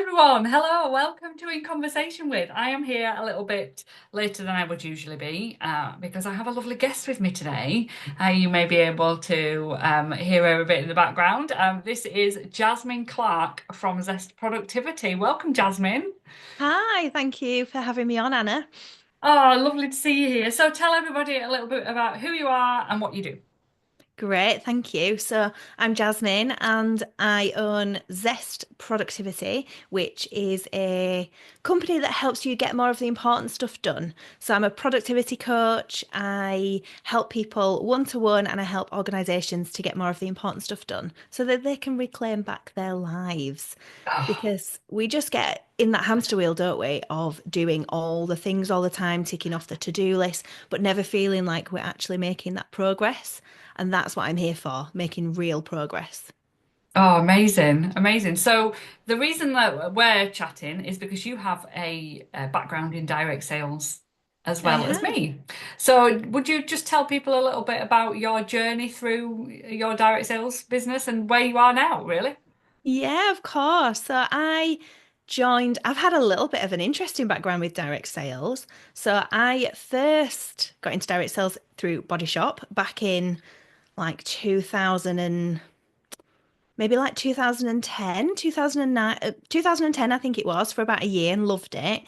everyone. Hello, welcome to In Conversation With. I am here a little bit later than I would usually be because I have a lovely guest with me today. You may be able to hear her a bit in the background. This is Jasmine Clarke from Zest Productivity. Welcome, Jasmine. Hi, thank you for having me on, Anna. Oh, lovely to see you here. So tell everybody a little bit about who you are and what you do. Great, thank you. So, I'm Jasmine and I own Zest Productivity, which is a company that helps you get more of the important stuff done. So, I'm a productivity coach. I help people one to one and I help organizations to get more of the important stuff done so that they can reclaim back their lives. Oh, Because we just get in that hamster wheel, don't we, of doing all the things all the time, ticking off the to-do list, but never feeling like we're actually making that progress. And that's what I'm here for, making real progress. oh, amazing, amazing. So the reason that we're chatting is because you have a background in direct sales as I well as have. me. So would you just tell people a little bit about your journey through your direct sales business and where you are now, really? Yeah, of course. I've had a little bit of an interesting background with direct sales. So I first got into direct sales through Body Shop back in like 2000 and maybe like 2010, 2009, 2010, I think it was, for about a year and loved it.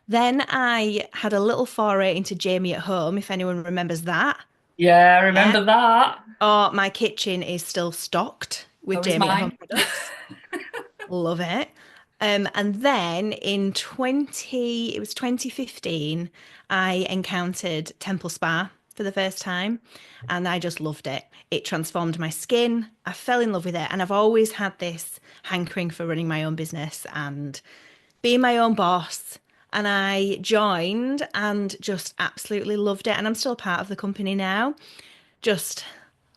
Then I had a little foray into Jamie at Home, if anyone remembers that. Yeah, I Yeah. remember that. Oh, my kitchen is still stocked with So is Jamie at Home mine. products. Love it. And then it was 2015, I encountered Temple Spa for the first time and I just loved it. It transformed my skin. I fell in love with it. And I've always had this hankering for running my own business and being my own boss. And I joined and just absolutely loved it. And I'm still part of the company now. Just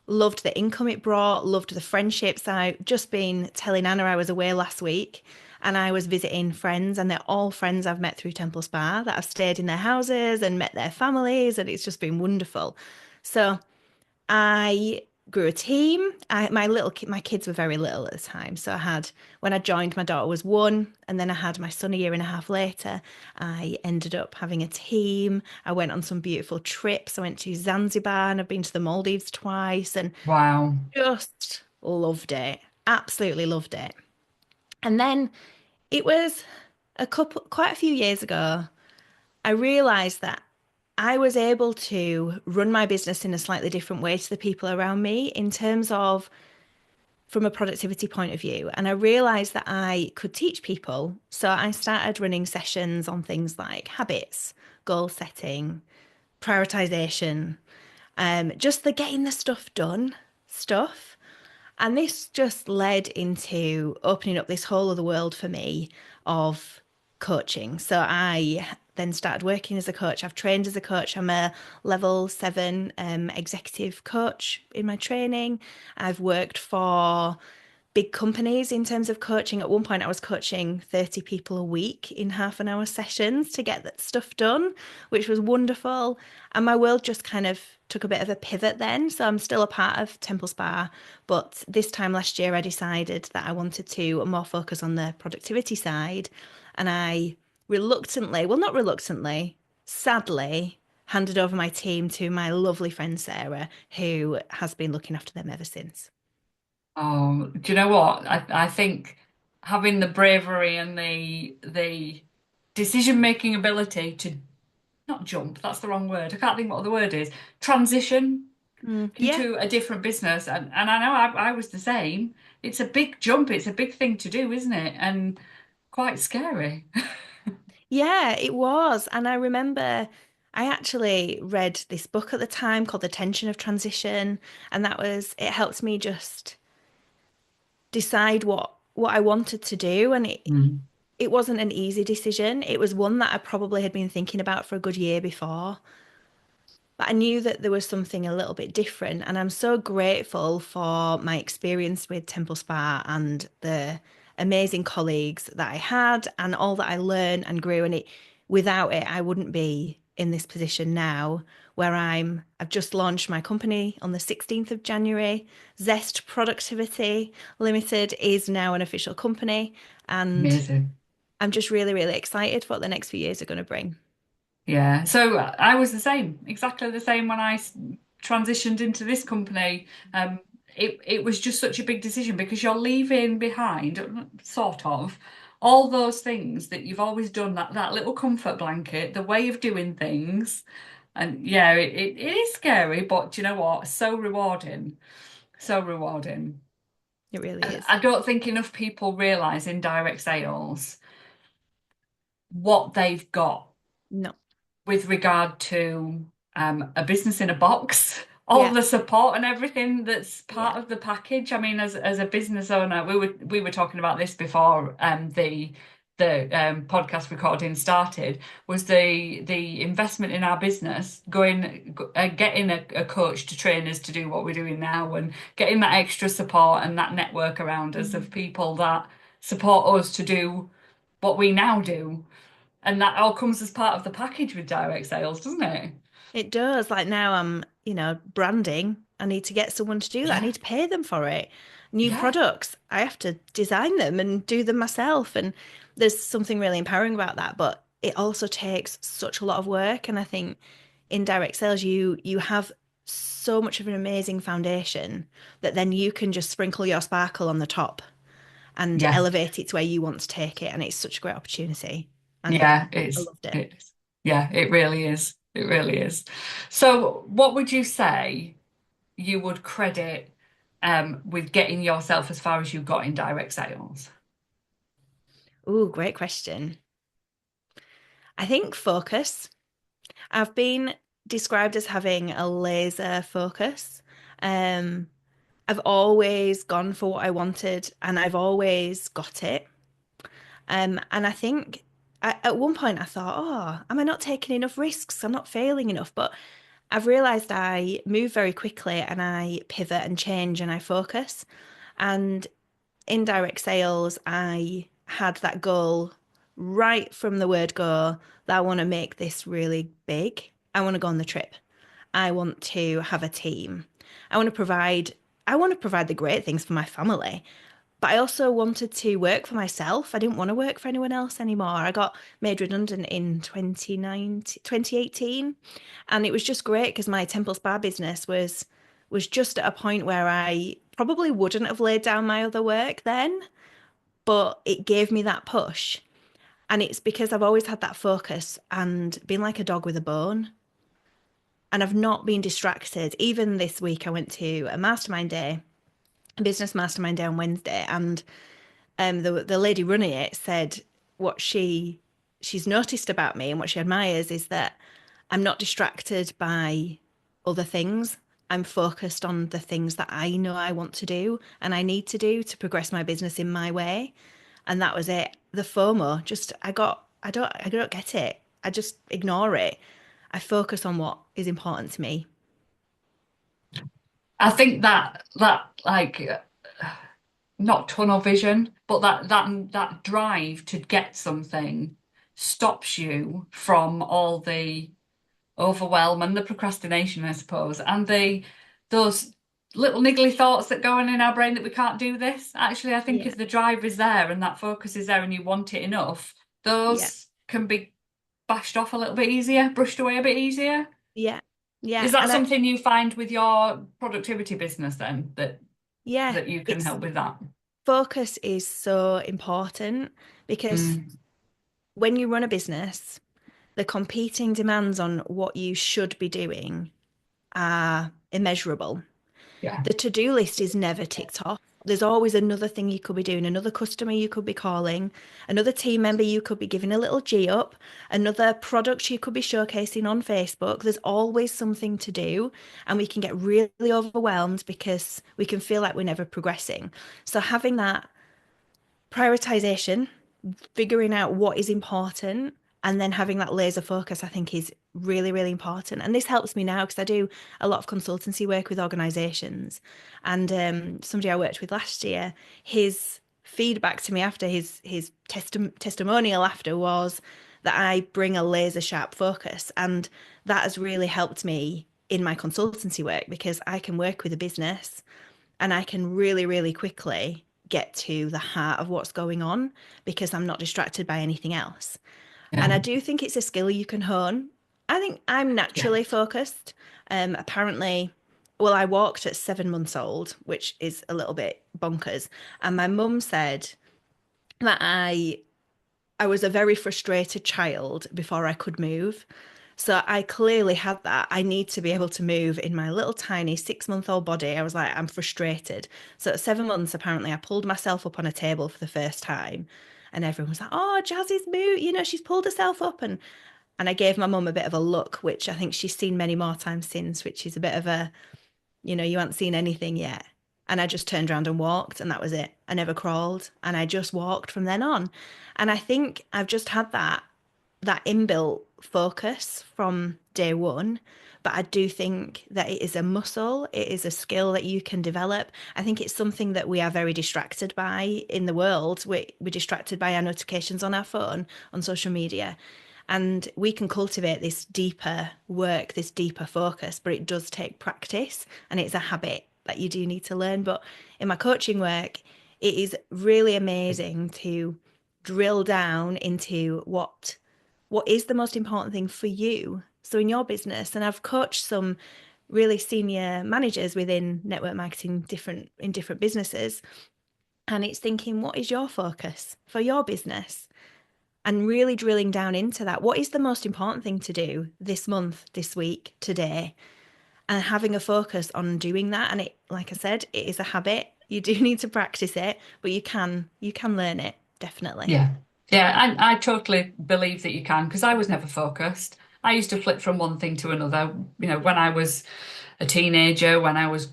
loved the income it brought, loved the friendships. I've just been telling Anna I was away last week and I was visiting friends, and they're all friends I've met through Temple Spa that I've stayed in their houses and met their families, and it's just been wonderful. So I grew a team. My kids were very little at the time, so when I joined, my daughter was one, and then I had my son a year and a half later. I ended up having a team. I went on some beautiful trips. I went to Zanzibar and I've been to the Maldives twice, and Wow. just loved it. Absolutely loved it. And then it was quite a few years ago. I realized that I was able to run my business in a slightly different way to the people around me in terms of from a productivity point of view. And I realized that I could teach people. So I started running sessions on things like habits, goal setting, prioritization, just the getting the stuff done stuff. And this just led into opening up this whole other world for me of coaching. So I then started working as a coach. I've trained as a coach. I'm a level 7 executive coach in my training. I've worked for big companies in terms of coaching. At one point, I was coaching 30 people a week in half-an-hour sessions to get that stuff done, which was wonderful. And my world just kind of took a bit of a pivot then. So I'm still a part of Temple Spa, but this time last year, I decided that I wanted to more focus on the productivity side. And I reluctantly, well, not reluctantly, sadly, handed over my team to my lovely friend Sarah, who has been looking after them ever since. Oh, do you know what? I think having the bravery and the decision-making ability to not jump, that's the wrong word. I can't think what the word is. Transition Yeah. into a different business. And I know I was the same. It's a big jump, it's a big thing to do, isn't it? And quite scary. Yeah, it was. And I remember I actually read this book at the time called The Tension of Transition. And it helped me just decide what I wanted to do. And Mm. it wasn't an easy decision. It was one that I probably had been thinking about for a good year before. But I knew that there was something a little bit different. And I'm so grateful for my experience with Temple Spa and the amazing colleagues that I had and all that I learned and grew. Without it, I wouldn't be in this position now where I've just launched my company on the 16th of January. Zest Productivity Limited is now an official company. And Amazing. I'm just really, really excited for what the next few years are going to bring. Yeah. So I was the same, exactly the same when I transitioned into this company. It was just such a big decision because you're leaving behind, sort of, all those things that you've always done, that little comfort blanket, the way of doing things. And yeah, it is scary, but do you know what? So rewarding. So rewarding. It really And is. I don't think enough people realize in direct sales what they've got No. with regard to a business in a box, all Yeah. the support and everything that's Yeah. part of the package. I mean, as a business owner, we were talking about this before the podcast recording started. Was the investment in our business getting a coach to train us to do what we're doing now, and getting that extra support and that network around us of Mhm. people that support us to do what we now do. And that all comes as part of the package with direct sales, doesn't it? It does. Like now I'm, branding. I need to get someone to do that. I Yeah, need to pay them for it. New yeah, products, I have to design them and do them myself. And there's something really empowering about that. But it also takes such a lot of work. And I think in direct sales, you have so much of an amazing foundation that then you can just sprinkle your sparkle on the top and yeah, elevate it to where you want to take it. And it's such a great opportunity. And yeah. I It's loved it. it's yeah, it really is. It really is. So, what would you say you would credit with getting yourself as far as you got in direct sales? Ooh, great question. I think focus. I've been described as having a laser focus. Um, I've always gone for what I wanted and I've always got it. And I think at one point I thought, oh, am I not taking enough risks? I'm not failing enough. But I've realized I move very quickly and I pivot and change and I focus. And in direct sales, I had that goal right from the word go that I want to make this really big. I want to go on the trip. I want to have a team. I want to provide I want to provide the great things for my family. But I also wanted to work for myself. I didn't want to work for anyone else anymore. I got made redundant in 2018, and it was just great because my Temple Spa business was just at a point where I probably wouldn't have laid down my other work then, but it gave me that push. And it's because I've always had that focus and been like a dog with a bone. And I've not been distracted. Even this week, I went to a mastermind day, a business mastermind day on Wednesday, and the lady running it said what she's noticed about me and what she admires is that I'm not distracted by other things. I'm focused on the things that I know I want to do and I need to do to progress my business in my way. And that was it. The FOMO, just I don't get it. I just ignore it. I focus on what is important to me. I think that like not tunnel vision, but that drive to get something stops you from all the overwhelm and the procrastination, I suppose, and the those little niggly thoughts that go on in our brain that we can't do this. Actually, I think Yeah. if the drive is there and that focus is there and you want it enough, Yeah. those can be bashed off a little bit easier, brushed away a bit easier. Yeah. Yeah. Is that And I something you find with your productivity business then yeah, that you can it's help with that? focus is so important because Mm, when you run a business, the competing demands on what you should be doing are immeasurable. yeah. The to-do list is never ticked off. There's always another thing you could be doing, another customer you could be calling, another team member you could be giving a little G up, another product you could be showcasing on Facebook. There's always something to do, and we can get really overwhelmed because we can feel like we're never progressing. So having that prioritization, figuring out what is important, and then having that laser focus, I think is really, really important. And this helps me now because I do a lot of consultancy work with organizations. And somebody I worked with last year, his feedback to me after his testimonial after was that I bring a laser sharp focus. And that has really helped me in my consultancy work because I can work with a business and I can really, really quickly get to the heart of what's going on because I'm not distracted by anything else. And Yeah. I do think it's a skill you can hone. I think I'm Yeah. naturally focused. Apparently, well, I walked at 7 months old, which is a little bit bonkers. And my mum said that I was a very frustrated child before I could move. So I clearly had that. I need to be able to move in my little tiny 6 month old body. I was like, I'm frustrated. So at 7 months, apparently, I pulled myself up on a table for the first time. And everyone was like, oh, Jazzy's moved, she's pulled herself up. And I gave my mum a bit of a look, which I think she's seen many more times since, which is a bit of a, you haven't seen anything yet. And I just turned around and walked, and that was it. I never crawled, and I just walked from then on. And I think I've just had that inbuilt focus from day one. But I do think that it is a muscle, it is a skill that you can develop. I think it's something that we are very distracted by in the world. We're distracted by our notifications on our phone, on social media. And we can cultivate this deeper work, this deeper focus, but it does take practice and it's a habit that you do need to learn. But in my coaching work, it is really amazing to drill down into what is the most important thing for you. So in your business, and I've coached some really senior managers within network marketing in different businesses, and it's thinking, what is your focus for your business? And really drilling down into that. What is the most important thing to do this month, this week, today? And having a focus on doing that. And it, like I said, it is a habit. You do need to practice it, but you can learn it, definitely. Yeah. Yeah. And I totally believe that you can because I was never focused. I used to flip from one thing to another, when I was a teenager, when I was,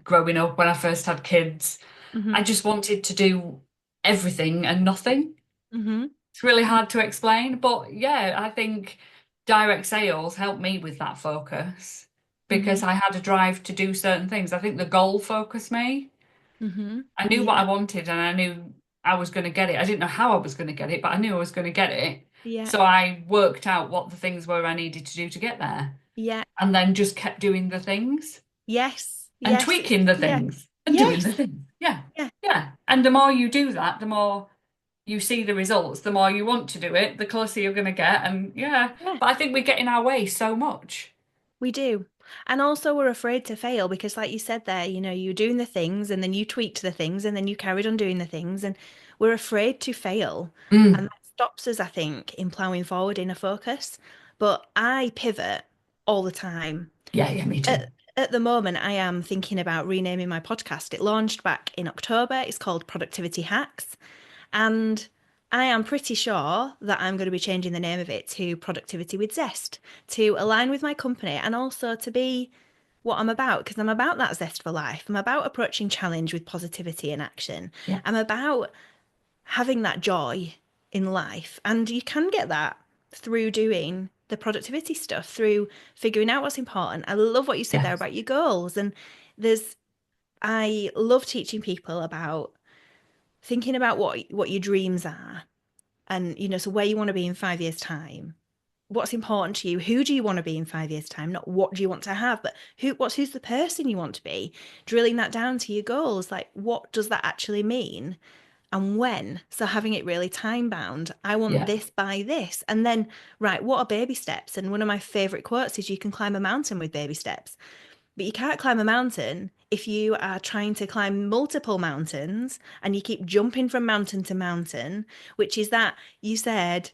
growing up, when I first had kids. I Hmm. just wanted to do everything and nothing. Hmm. It's really hard to explain, but yeah, I think direct sales helped me with that focus because Hmm. I had a drive to do certain things. I think the goal focused me. Hmm. I knew what I Yeah. wanted and I knew I was going to get it. I didn't know how I was going to get it, but I knew I was going to get it. Yeah. So I worked out what the things were I needed to do to get there Yeah. and then just kept doing the things Yes. and Yes. tweaking the Yeah. things and doing the Yes. things. Yeah. Yeah. Yeah. And the more you do that, the more you see the results, the more you want to do it, the closer you're going to get. And yeah, Yeah. but I think we get in our way so much. We do. And also, we're afraid to fail because, like you said there, you're doing the things and then you tweaked the things and then you carried on doing the things. And we're afraid to fail. And Mm. that stops us, I think, in plowing forward in a focus. But I pivot all the time. Yeah, yeah, me too. At the moment, I am thinking about renaming my podcast. It launched back in October. It's called Productivity Hacks. And I am pretty sure that I'm going to be changing the name of it to Productivity with Zest to align with my company and also to be what I'm about because I'm about that zest for life. I'm about approaching challenge with positivity and action. Yeah, I'm about having that joy in life. And you can get that through doing the productivity stuff, through figuring out what's important. I love what you said yeah, there about your goals. And there's, I love teaching people about thinking about what your dreams are and so where you want to be in 5 years time, what's important to you, who do you want to be in 5 years time, not what do you want to have, but who's the person you want to be, drilling that down to your goals, like what does that actually mean and when, so having it really time bound. I want yeah, this by this, and then right, what are baby steps? And one of my favorite quotes is you can climb a mountain with baby steps, but you can't climb a mountain if you are trying to climb multiple mountains and you keep jumping from mountain to mountain, which is that you said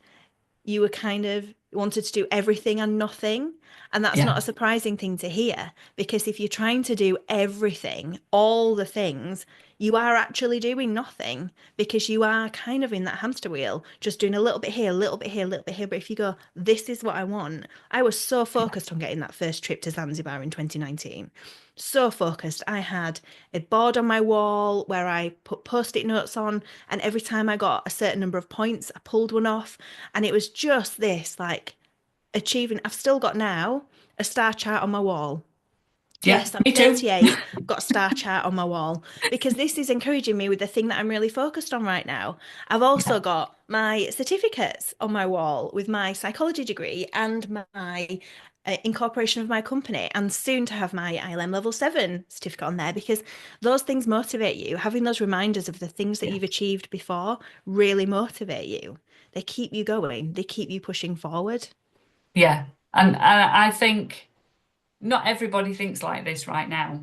you were kind of wanted to do everything and nothing. And that's yeah, not a surprising thing to hear because if you're trying to do everything, all the things, you are actually doing nothing because you are kind of in that hamster wheel, just doing a little bit here, a little bit here, a little bit here. But if you go, this is what I want, I was so yeah, focused on getting that first trip to Zanzibar in 2019. So focused. I had a board on my wall where I put post-it notes on, and every time I got a certain number of points, I pulled one off. And it was just this like achieving. I've still got now a star chart on my wall. yeah. Yes, I'm Me too. 38, got a star chart on my wall because this is encouraging me with the thing that I'm really focused on right now. I've also Yeah, got my certificates on my wall with my psychology degree and my incorporation of my company, and soon to have my ILM level 7 certificate on there, because those things motivate you. Having those reminders of the things that Yeah. you've achieved before really motivate you. They keep you going, they keep you pushing forward. Yeah. And I think not everybody thinks like this right now.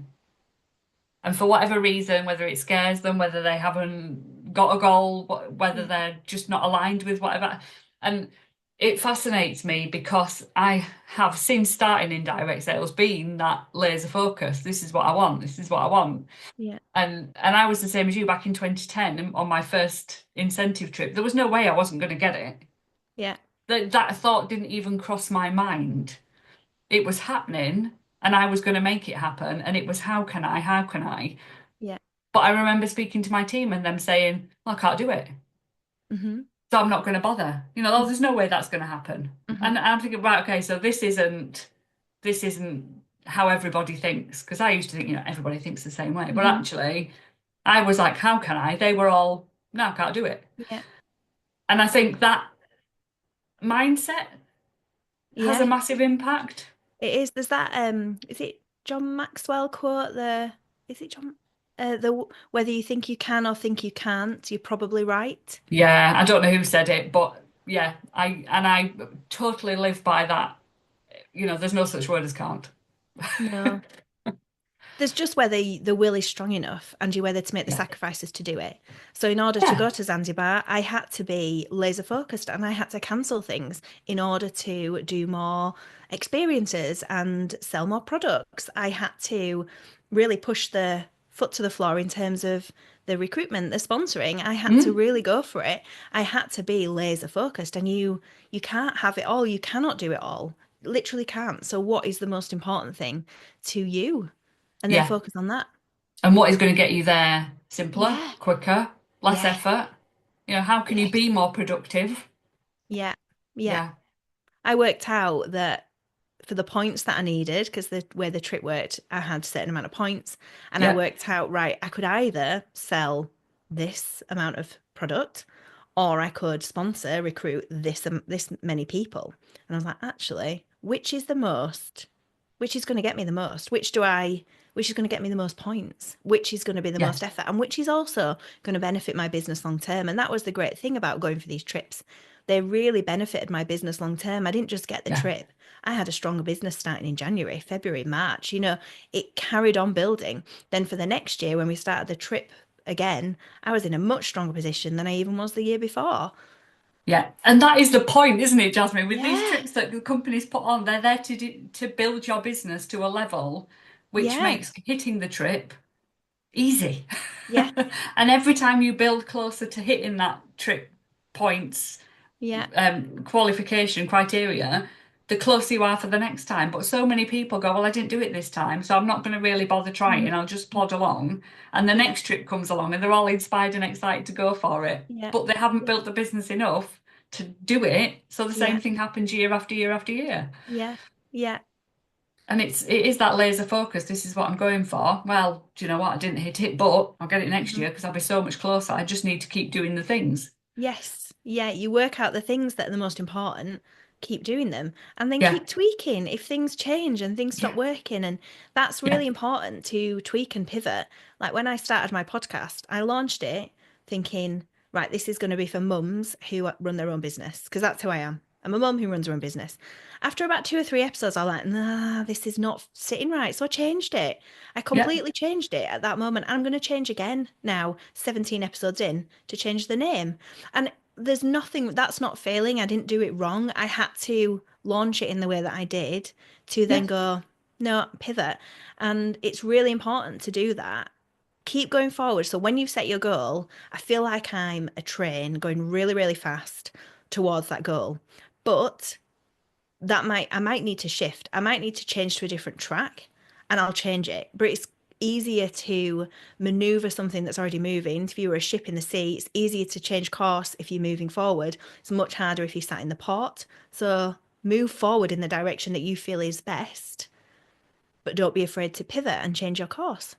And for whatever reason, whether it scares them, whether they haven't got a goal, whether Yeah. they're just not aligned with whatever. And it fascinates me because I have, since starting in direct sales, been that laser focus. This is what I want. This is what I want. Yeah. And I was the same as you back in 2010 on my first incentive trip. There was no way I wasn't going to get it. Yeah. That thought didn't even cross my mind. It was happening and I was going to make it happen. And it was, how can I? How can I? Yeah. But I remember speaking to my team and them saying, well, I can't do it. Hmm. So I'm not going to bother. Oh, there's no way that's going to happen. Hmm. And I'm thinking, right, okay, so this isn't how everybody thinks. Because I used to think, everybody thinks the same way. But Hmm. actually, I was like, how can I? They were all, no, I can't do it. Yeah. And I think that mindset has a Yeah. massive impact. It is. There's that is it John Maxwell quote, the is it John the whether you think you can or think you can't, you're probably right. Yeah, I don't know who said it, but yeah, I totally live by that. There's no such word as can't. No. There's just whether the will is strong enough and you're whether to make the Yeah. sacrifices to do it. So in order to Yeah. go to Zanzibar, I had to be laser focused and I had to cancel things in order to do more experiences and sell more products. I had to really push the foot to the floor in terms of the recruitment, the sponsoring. I had to Mm, really go for it. I had to be laser focused, and you can't have it all. You cannot do it all. Literally can't. So what is the most important thing to you? And then yeah. focus on that. And what is going to get you there simpler, Yeah. quicker, less Yeah. effort? How can you Yes. be more productive? Yeah. Yeah. Yeah. I worked out that for the points that I needed, because the where the trip worked, I had a certain amount of points, and I Yeah. worked out, right, I could either sell this amount of product, or I could sponsor, recruit this many people. And I was like, actually, which is going to get me the most? Which is going to get me the most points? Which is going to be the Yeah. most effort? And which is also going to benefit my business long term? And that was the great thing about going for these trips. They really benefited my business long term. I didn't just get the Yeah. trip. I had a stronger business starting in January, February, March. It carried on building. Then for the next year, when we started the trip again, I was in a much stronger position than I even was the year before. Yeah. And that is the point, isn't it, Jasmine? With these Yeah, trips that the companies put on, they're there to build your business to a level which yeah, makes hitting the trip easy. yeah, And every time you build closer to hitting that trip points yeah. qualification criteria, the closer you are for the next time. But so many people go, well, I didn't do it this time, so I'm not going to really bother trying. Mhm. I'll just plod along. And the Yeah, next trip comes along and they're all inspired and excited to go for it. yeah, But they haven't yeah, built the business enough to do it. So the yeah, same thing happens year after year after year. yeah, yeah. And it is that laser focus. This is what I'm going for. Well, do you know what? I didn't hit it, but I'll get it next Mhm. year because I'll be so much closer. I just need to keep doing the things. Yes. Yeah, you work out the things that are the most important, keep doing them, and then Yeah, keep tweaking if things change and things stop yeah, working. And that's yeah, really important to tweak and pivot. Like when I started my podcast, I launched it thinking, right, this is going to be for mums who run their own business, because that's who I am. I'm a mum who runs her own business. After about 2 or 3 episodes, I was like, nah, this is not sitting right. So I changed it. I yeah, completely changed it at that moment. I'm going to change again now, 17 episodes in, to change the name. And there's nothing that's not failing. I didn't do it wrong. I had to launch it in the way that I did to then yeah, go, no, pivot. And it's really important to do that. Keep going forward. So when you set your goal, I feel like I'm a train going really, really fast towards that goal. But I might need to shift. I might need to change to a different track and I'll change it. But it's easier to maneuver something that's already moving. If you were a ship in the sea, it's easier to change course if you're moving forward. It's much harder if you sat in the port. So move forward in the direction that you feel is best, but don't be afraid to pivot and change your course.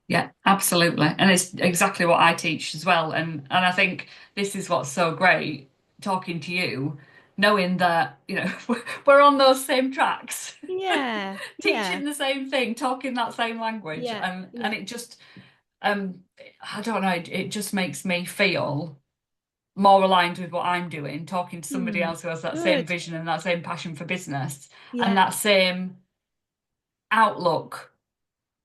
yeah, absolutely. And it's exactly what I teach as well. And I think this is what's so great talking to you. knowing that, we're on those same tracks, Yeah, yeah, teaching the same thing, talking that same language. yeah, And yeah. it just, um, I don't know, it just makes me feel more aligned with what I'm doing, talking to somebody Hmm. else who has that same Good. vision and that same passion for business and Yeah. that same outlook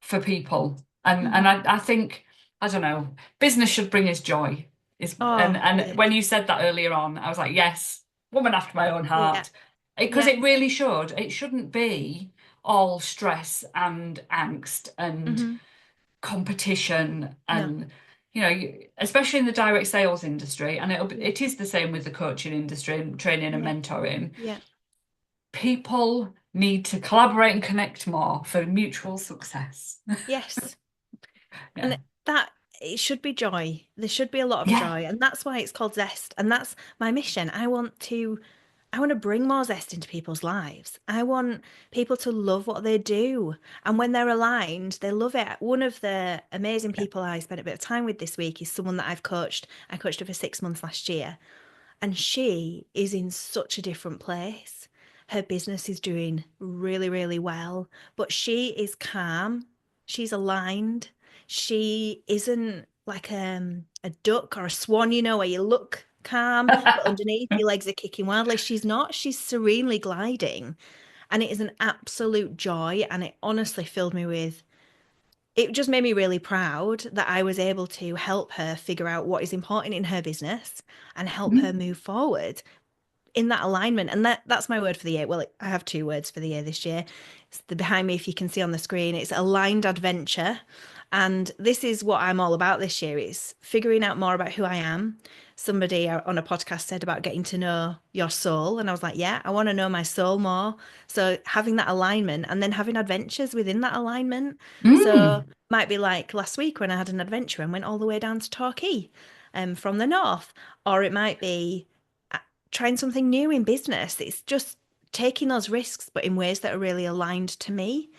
for people. And Hmm. I think, I don't know, business should bring us joy. Oh, And yeah, when you said that earlier on, I was like, yes, woman after my own yeah, heart. Because yeah. it really should. It shouldn't be all stress and angst and Hmm. competition No. and especially in the direct sales industry, and Yeah, it is the same with the coaching industry and training and yeah, mentoring. yeah. People need to collaborate and connect more for mutual success. Yes. Yeah. And that it should be joy. There should be a lot of Yeah. joy. And that's why it's called Zest. And that's my mission. I want to bring more zest into people's lives. I want people to love what they do. And when they're aligned, they love it. One of the amazing people I spent a bit of time with this week is someone that I've coached. I coached her for 6 months last year. And she is in such a different place. Her business is doing really, really well, but she is calm. She's aligned. She isn't like a duck or a swan, where you look calm, but underneath your legs are kicking wildly. She's not. She's serenely gliding. And it is an absolute joy. And it honestly filled me with, it just made me really proud that I was able to help her figure out what is important in her business and help her move forward in that alignment. And that's my word for the year. Well, I have two words for the year this year. It's the behind me, if you can see on the screen, it's aligned adventure. And this is what I'm all about this year. It's figuring out more about who I am. Somebody on a podcast said about getting to know your soul. And I was like, yeah, I want to know my soul more. So having that alignment and then having adventures within that alignment. So Mm. might be like last week when I had an adventure and went all the way down to Torquay from the north. Or it might be trying something new in business. It's just taking those risks, but in ways that are really aligned to me.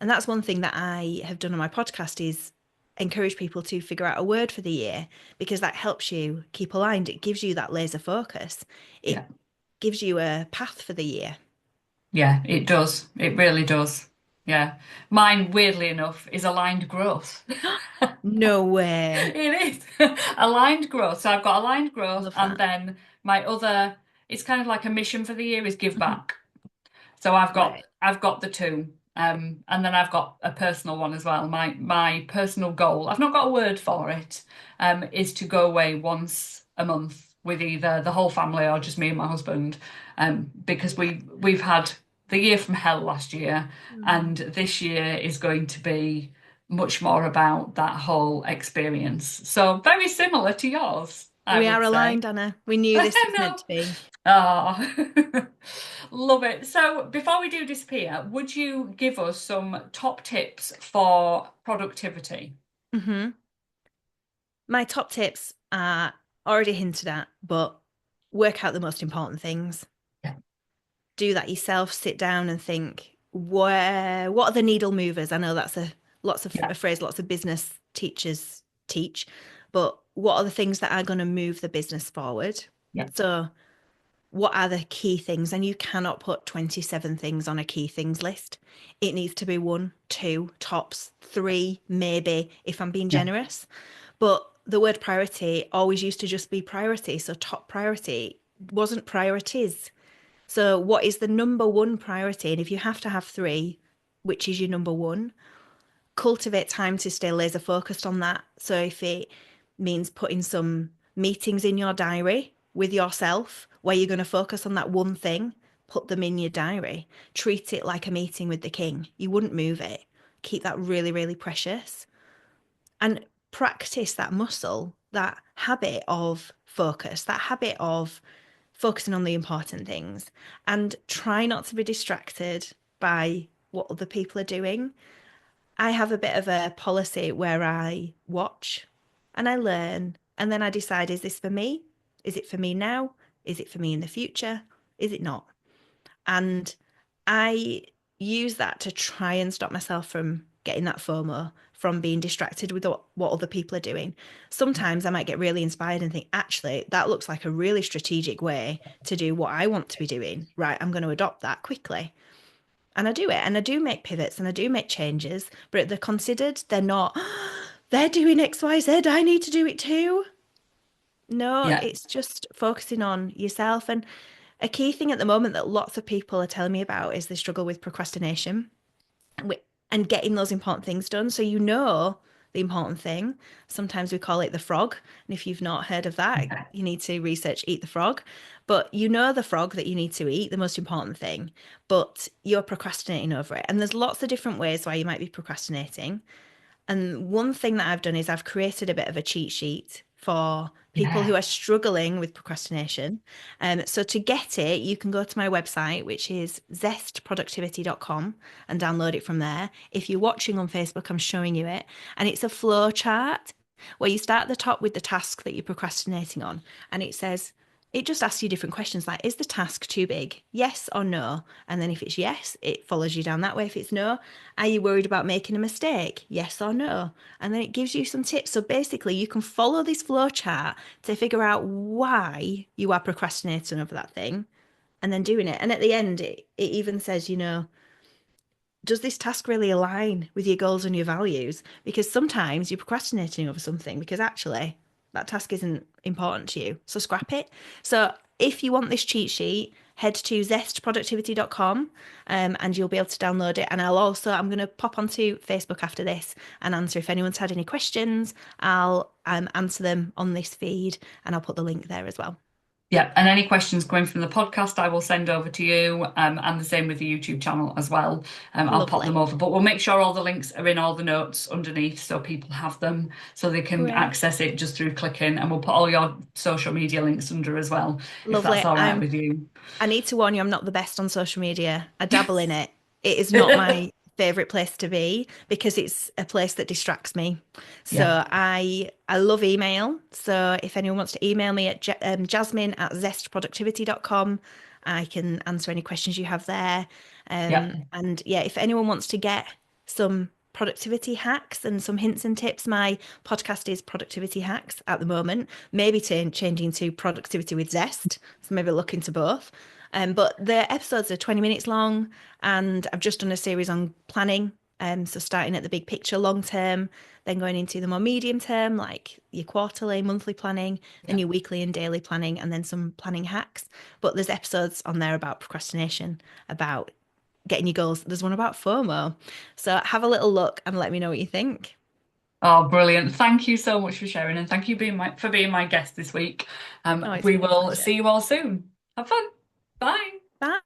And that's one thing that I have done on my podcast is encourage people to figure out a word for the year because that helps you keep aligned. It gives you that laser focus. It Yeah. gives you a path for the year. Yeah, it does. It really does. Yeah. Mine, weirdly enough, is aligned growth. No way. It is aligned growth. So I've got aligned growth, Love and that. then my other, it's kind of like a mission for the year is give Mhm. back. So Right. I've got the two. And then I've got a personal one as well. My personal goal, I've not got a word for it, is to go away once a month with either the whole family or just me and my husband. Because Yeah. we've had the year from hell last year, Mm. and this year is going to be much more about that whole experience. So very similar to yours, I We are would say. aligned, Anna. We knew this was meant No. to be. Ah, love it. So before we do disappear, would you give us some top tips for productivity? Hmm. My top tips are already hinted at, but work out the most important things. Yeah, Do that yourself, sit down and think, what are the needle movers? I know that's a yeah, phrase lots of business teachers teach, but what are the things that are going to move the business forward? yeah, So, what are the key things? And you cannot put 27 things on a key things list. It needs to be one, two, tops, three, maybe, if I'm being yeah, generous. But the word priority always used to just be priority. So top priority wasn't priorities. So what is the number one priority? And if you have to have three, which is your number one, cultivate time to stay laser focused on that. So if it means putting some meetings in your diary with yourself where you're going to focus on that one thing, put them in your diary. Treat it like a meeting with the king. You wouldn't move it. Keep that really, really precious and practice that muscle, that habit of focus, that habit of focusing on the important things, and try not to be distracted by what other people are doing. I have a bit of a policy where I watch and I learn, and then I decide, is this for me? Is it for me now? Is it for me in the future? Is it not? And I use that to try and stop myself from getting that FOMO from being distracted with what other people are doing. Sometimes I might get really inspired and think, actually, that looks like a really strategic way to do what I want to be doing. Right, I'm going to adopt that quickly. And I do it, and I do make pivots and I do make changes, but they're considered, they're not, they're doing X, Y, Z, I need to do it too. No, Yeah. it's just focusing on yourself. And a key thing at the moment that lots of people are telling me about is they struggle with procrastination and getting those important things done. So you know the important thing. Sometimes we call it the frog. And if you've not heard of that, you need to research Eat the Frog. But you know the frog that you need to eat, the most important thing, but you're procrastinating over it. And there's lots of different ways why you might be procrastinating. And one thing that I've done is I've created a bit of a cheat sheet for people Yeah. who are struggling with procrastination. So to get it, you can go to my website, which is zestproductivity.com, and download it from there. If you're watching on Facebook, I'm showing you it. And it's a flow chart where you start at the top with the task that you're procrastinating on. And it just asks you different questions like, is the task too big? Yes or no? And then if it's yes, it follows you down that way. If it's no, are you worried about making a mistake? Yes or no? And then it gives you some tips. So basically, you can follow this flow chart to figure out why you are procrastinating over that thing and then doing it. And at the end, it even says, does this task really align with your goals and your values? Because sometimes you're procrastinating over something because actually that task isn't important to you. So scrap it. So if you want this cheat sheet, head to zestproductivity.com and you'll be able to download it. And I'm going to pop onto Facebook after this and answer if anyone's had any questions. I'll answer them on this feed and I'll put the link there as well. Yeah, and any questions coming from the podcast, I will send over to you, and the same with the YouTube channel as well. I'll pop them Lovely. over, but we'll make sure all the links are in all the notes underneath so people have them so they can Great. access it just through clicking. And we'll put all your social media links under as well, if that's Lovely. all right with you. I need to warn you, I'm not the best on social media. I dabble in it. It is not my favorite place to be because it's a place that distracts me. Yeah, So I love email. So if anyone wants to email me at Jasmine at zestproductivity.com, I can answer any questions you have there. yeah. And yeah, if anyone wants to get some productivity hacks and some hints and tips, my podcast is Productivity Hacks at the moment, maybe changing to Productivity with Zest. So maybe look into both. But the episodes are 20 minutes long, and I've just done a series on planning. So starting at the big picture, long term, then going into the more medium term, like your quarterly, monthly planning, then Yeah. your weekly and daily planning, and then some planning hacks. But there's episodes on there about procrastination, about getting your goals. There's one about FOMO. So have a little look and let me know what you think. Oh, brilliant. Thank you so much for sharing, and thank you for being my guest this week. Oh, it's We been a will pleasure. see you all soon. Have fun. Bye. Bye.